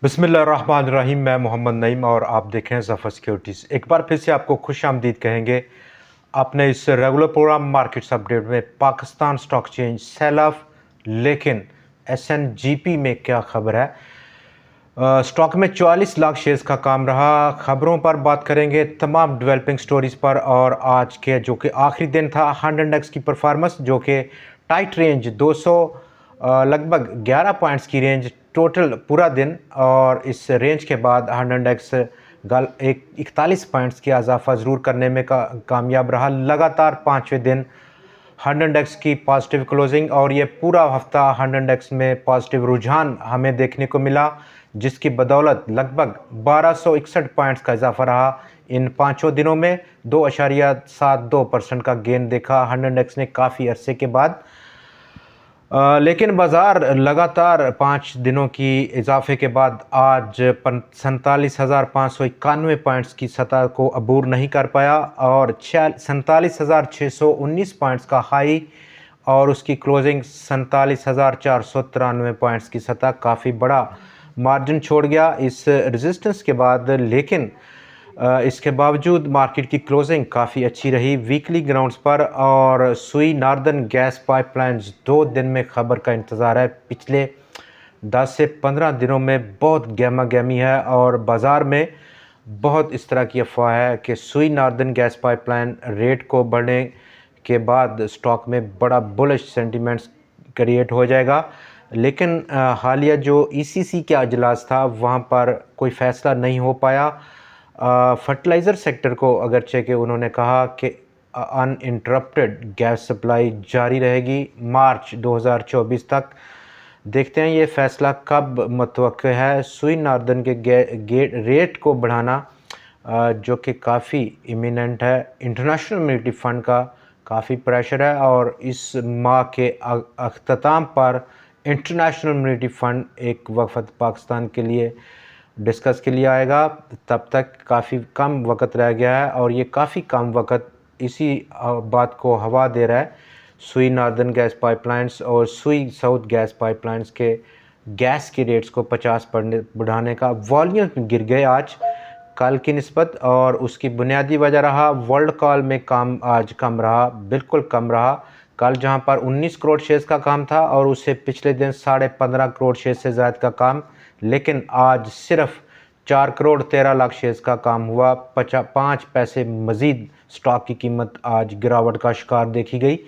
बिस्मिल्लाहिर्रहमानिर्रहीम। मैं मोहम्मद नईम और आप देख रहे हैं ज़फ़र सिक्योरिटीज़। एक बार फिर से आपको खुशामदीद कहेंगे अपने इस रेगुलर प्रोग्राम मार्केट्स अपडेट में। Pakistan stock exchange sell off, लेकिन एसएनजीपी में क्या खबर है? स्टॉक में 44 लाख शेयर्स का काम रहा। खबरों पर बात करेंगे, तमाम डेवलपिंग स्टोरीज पर। और आज के जो कि आखिरी दिन था, 100 इंडेक्स की परफॉर्मेंस जो कि टाइट रेंज 200 लगभग 11 पॉइंट्स की रेंज टोटल पूरा दिन। और इस रेंज के बाद 100 इंडेक्स 41 पॉइंट्स की इजाफा ज़रूर करने में कामयाब रहा। लगातार 5वें दिन 100 इंडेक्स की पॉजिटिव क्लोजिंग, और ये पूरा हफ्ता 100 इंडेक्स में पॉजिटिव रुझान हमें देखने को मिला, जिसकी बदौलत लगभग 1261 पॉइंट्स का इजाफा रहा इन पाँचों दिनों में। 2.72% का गेन देखा 100 इंडेक्स ने काफ़ी अरसे के बाद। लेकिन बाज़ार लगातार 5 दिनों की इजाफे के बाद आज 47,591 पॉइंट्स की सतह को अबूर नहीं कर पाया, और 47,619 पॉइंट्स का हाई और उसकी क्लोजिंग 47,493 पॉइंट्स की सतह काफ़ी बड़ा मार्जिन छोड़ गया इस रेजिस्टेंस के बाद। लेकिन इसके बावजूद मार्केट की क्लोजिंग काफ़ी अच्छी रही वीकली ग्राउंड्स पर। और सुई नार्दर्न गैस पाइपलाइंस 2 दिन में खबर का इंतज़ार है। पिछले 10 से 15 दिनों में बहुत गहमा गहमी है, और बाज़ार में बहुत इस तरह की अफवाह है कि सुई नार्दर्न गैस पाइपलाइन रेट को बढ़ने के बाद स्टॉक में बड़ा बुलिश सेंटिमेंट्स क्रिएट हो जाएगा। लेकिन हालिया जो ईसीसी का अजलास था, वहाँ पर कोई फ़ैसला नहीं हो पाया। फर्टिलाइज़र सेक्टर को अगरचे कि उन्होंने कहा कि अनइंटरप्टेड गैस सप्लाई जारी रहेगी मार्च 2024 तक। देखते हैं ये फ़ैसला कब मुतवक्किल है। सुई नार्दर्न के रेट को बढ़ाना जो कि काफ़ी इमिनेंट है। इंटरनेशनल मॉनेटरी फ़ंड का काफ़ी प्रेशर है, और इस माह के अख्ताम पर इंटरनेशनल मॉनेटरी फ़ंड एक वफ़द पाकिस्तान के लिए डिस्कस के लिए आएगा। तब तक काफ़ी कम वक्त रह गया है, और ये काफ़ी कम वक्त इसी बात को हवा दे रहा है। सुई नार्दर्न गैस पाइपलाइंस और सुई साउथ गैस पाइपलाइंस के गैस के रेट्स को 50 बढ़ाने का वॉल्यूम गिर गए आज कल की निस्बत। और उसकी बुनियादी वजह रहा वर्ल्ड कॉल में काम आज कम रहा, बिल्कुल कम रहा। कल जहां पर 19 करोड़ शेयर्स का काम था, और उससे पिछले दिन 15.5 करोड़ शेयर्स से ज़्यादा का काम। लेकिन आज सिर्फ 4 करोड़ 13 लाख शेयर्स का काम हुआ। 5 पैसे मज़ीद स्टॉक की कीमत आज गिरावट का शिकार देखी गई।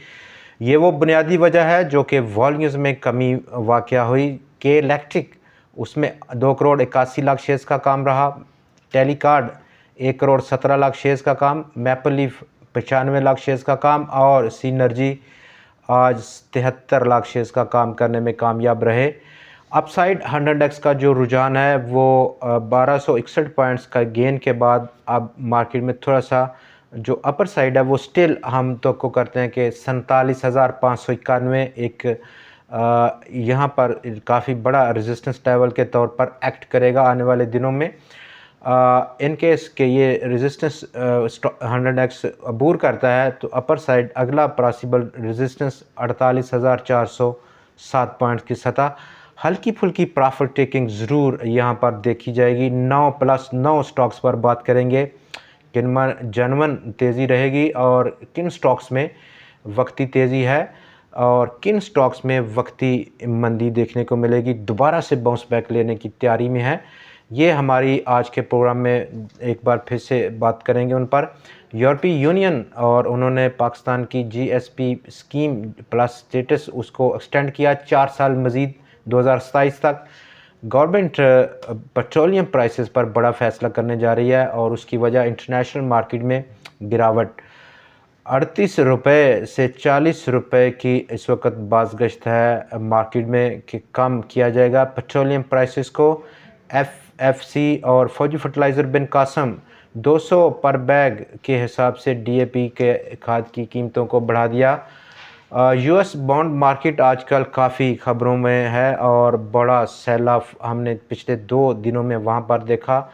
ये वो बुनियादी वजह है जो कि वॉल्यूम्स में कमी वाक़या हुई। के इलेक्ट्रिक, उसमें 2 करोड़ 81 लाख शेयर्स का काम रहा। टेलीकार्ड 1 करोड़ 17 लाख शेयर्स का काम। मैपल लीफ 95 लाख शेयर्स का काम। और सीनर्जी आज 73 लाख शेयर्स का काम करने में कामयाब रहे। अपसाइड 100 इंडेक्स का जो रुझान है वो 1261 पॉइंट्स का गेन के बाद अब मार्केट में थोड़ा सा जो अपर साइड है वो स्टिल हम तो को करते हैं कि 47,591 एक यहाँ पर काफ़ी बड़ा रेजिस्टेंस लेवल के तौर पर एक्ट करेगा आने वाले दिनों में। इन केस के ये रेजिस्टेंस 100 एक्स अबूर करता है, तो अपर साइड अगला पॉसिबल रेजिस्टेंस 48,407 पॉइंट्स की सतह। हल्की फुल्की प्रॉफिट टेकिंग ज़रूर यहाँ पर देखी जाएगी। 9+9 स्टॉक्स पर बात करेंगे, किन में जनवन तेज़ी रहेगी और किन स्टॉक्स में वक्ती तेज़ी है, और किन स्टॉक्स में वक्ती मंदी देखने को मिलेगी, दोबारा से बाउंस बैक लेने की तैयारी में है। ये हमारी आज के प्रोग्राम में एक बार फिर से बात करेंगे उन पर। यूरोपीय यूनियन और उन्होंने पाकिस्तान की जीएसपी स्कीम प्लस स्टेटस उसको एक्सटेंड किया 4 साल मज़ीद 2027 तक। गवर्नमेंट पेट्रोलियम प्राइसेस पर बड़ा फैसला करने जा रही है, और उसकी वजह इंटरनेशनल मार्केट में गिरावट 38 रुपये से 40 रुपये की इस वक्त बाज़गश्त है मार्केट में कि कम किया जाएगा पेट्रोलियम प्राइसेस को। एफएफसी और फौजी फर्टिलाइज़र बिन कासम 200 पर बैग के हिसाब से डीएपी के खाद की कीमतों को बढ़ा दिया। यूएस बॉन्ड मार्केट आजकल काफ़ी ख़बरों में है, और बड़ा सेल ऑफ हमने पिछले 2 दिनों में वहाँ पर देखा।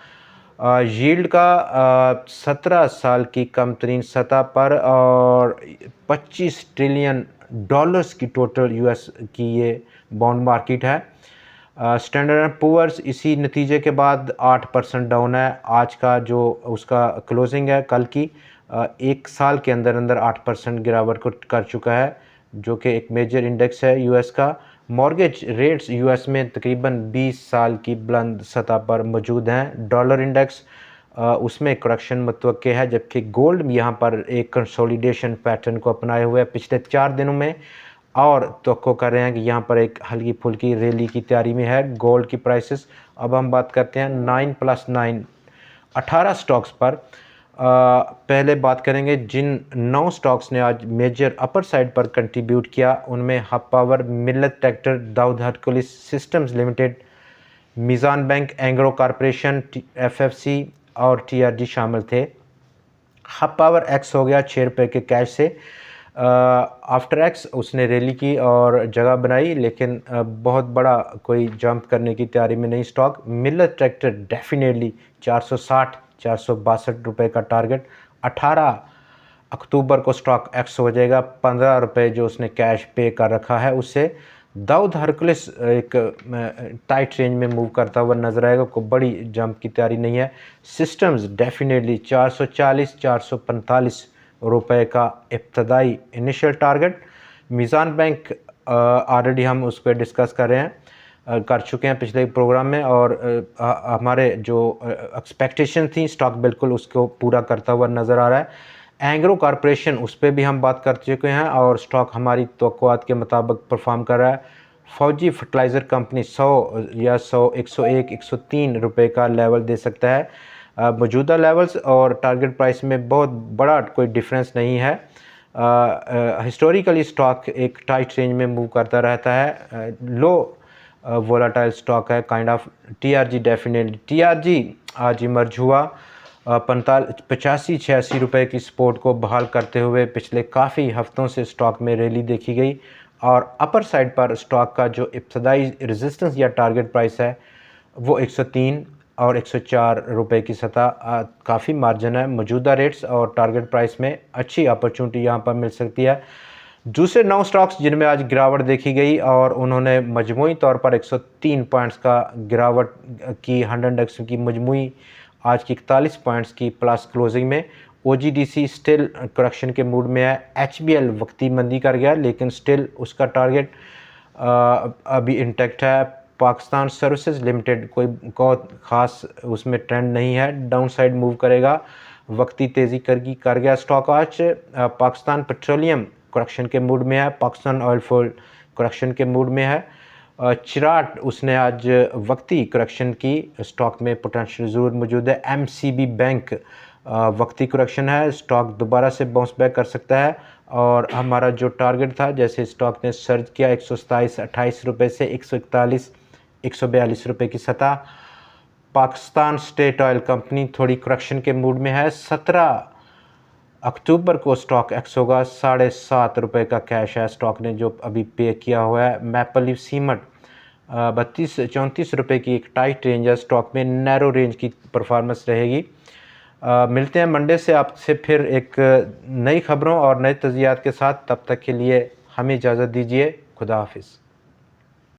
यील्ड का 17 साल की कम तरीन सतह पर, और 25 ट्रिलियन डॉलर्स की टोटल यूएस की ये बॉन्ड मार्केट है। स्टैंडर्ड एंड पुअर्स इसी नतीजे के बाद 8% डाउन है। आज का जो उसका क्लोजिंग है कल की, एक साल के अंदर अंदर 8% गिरावट को कर चुका है, जो कि एक मेजर इंडेक्स है यूएस का। मॉर्गेज रेट्स यूएस में तकरीबन 20 साल की बुलंद सतह पर मौजूद हैं। डॉलर इंडेक्स उसमें करेक्शन मुतवक्के है, जबकि गोल्ड यहाँ पर एक कंसोलिडेशन पैटर्न को अपनाए हुए है पिछले 4 दिनों में, और तवक्को कर रहे हैं कि यहाँ पर एक हल्की फुल्की रैली की तैयारी में है गोल्ड की प्राइसेस। अब हम बात करते हैं 9+9 18 स्टॉक्स पर। पहले बात करेंगे जिन 9 स्टॉक्स ने आज मेजर अपर साइड पर कंट्रीब्यूट किया, उनमें Hub Power, Millat tractor, Dawood Hercules systems limited, Meezan bank, Engro corporation, FFC और टीआरजी शामिल थे। हब पावर एक्स हो गया 6 रुपये के कैश से। आफ्टर एक्स उसने रैली की और जगह बनाई, लेकिन बहुत बड़ा कोई जंप करने की तैयारी में नहीं स्टॉक। मिल्लत ट्रैक्टर डेफिनेटली 460-462 रुपये का टारगेट। 18 अक्टूबर को स्टॉक एक्स हो जाएगा, 15 रुपये जो उसने कैश पे कर रखा है उससे। दाऊद हरकुलिस एक टाइट रेंज में मूव करता हुआ नजर आएगा, कोई बड़ी जंप की तैयारी नहीं है। सिस्टम्स डेफिनेटली 440-445 रुपए का इब्तदाई इनिशियल टारगेट। मीज़ान बैंक ऑलरेडी हम उस पर डिस्कस कर रहे हैं, कर चुके हैं पिछले प्रोग्राम में, और हमारे जो एक्सपेक्टेशन थी स्टॉक बिल्कुल उसको पूरा करता हुआ नज़र आ रहा है। एंग्रो कॉरपोरेशन उस पर भी हम बात कर चुके हैं और स्टॉक हमारी तवक्कुआत के मुताबिक परफॉर्म कर रहा है। फौजी फर्टिलाइज़र कंपनी 100 या 100, 101, 103 रुपये का लेवल दे सकता है। मौजूदा लेवल्स और टारगेट प्राइस में बहुत बड़ा कोई डिफरेंस नहीं है। हिस्टोरिकली स्टॉक एक टाइट रेंज में मूव करता रहता है, लो वोलाटाइल स्टॉक है kind of. TRG definitely, TRG आज इमर्ज हुआ 85-86 रुपये की सपोर्ट को बहाल करते हुए पिछले काफ़ी हफ्तों से स्टॉक में रैली देखी गई, और अपर साइड पर स्टॉक का जो इब्तदाई रेजिस्टेंस या टारगेट प्राइस है वो 103 और 104 रुपये की सतह। काफ़ी मार्जिन है मौजूदा रेट्स और टारगेट प्राइस में, अच्छी अपॉर्चुनिटी यहाँ पर मिल सकती है। दूसरे 9 स्टॉक्स जिनमें आज गिरावट देखी गई और उन्होंने मजमूई तौर पर 103 पॉइंट्स का गिरावट की, 100 इंडेक्स की मजमूई आज की 41 पॉइंट्स की प्लस क्लोजिंग में। ओजीडीसी स्टिल करेक्शन के मूड में है। एचबीएल वक्ती मंदी कर गया, लेकिन स्टिल उसका टारगेट अभी इंटैक्ट है। पाकिस्तान सर्विसेज लिमिटेड कोई बहुत ख़ास उसमें ट्रेंड नहीं है, डाउन साइड मूव करेगा, वक्ती तेज़ी कर गया स्टॉक आज। पाकिस्तान पेट्रोलियम करेक्शन के मूड में है। पाकिस्तान ऑयल फील्ड करेक्शन के मूड में है। चिराट उसने आज वक्ती करेक्शन की, स्टॉक में पोटेंशियल ज़रूर मौजूद है। एमसीबी बैंक वक्ती करेक्शन है, स्टॉक दोबारा से बाउंस बैक कर सकता है, और हमारा जो टारगेट था, जैसे स्टॉक ने सर्ज किया 127-28 रुपये से 141-142 रुपये की सतह। पाकिस्तान स्टेट ऑयल कंपनी थोड़ी करेक्शन के मूड में है। 17 अक्टूबर को स्टॉक एक्स होगा, 7.5 रुपये का कैश है स्टॉक ने जो अभी पे किया हुआ है। मैपल लीफ सीमेंट 32-34 रुपये की एक टाइट रेंज है, स्टॉक में नैरो रेंज की परफॉर्मेंस रहेगी। मिलते हैं मंडे से आपसे फिर एक नई खबरों और नए तज़ियात के साथ, तब तक के लिए हमें इजाज़त दीजिए। खुदा हाफिज़।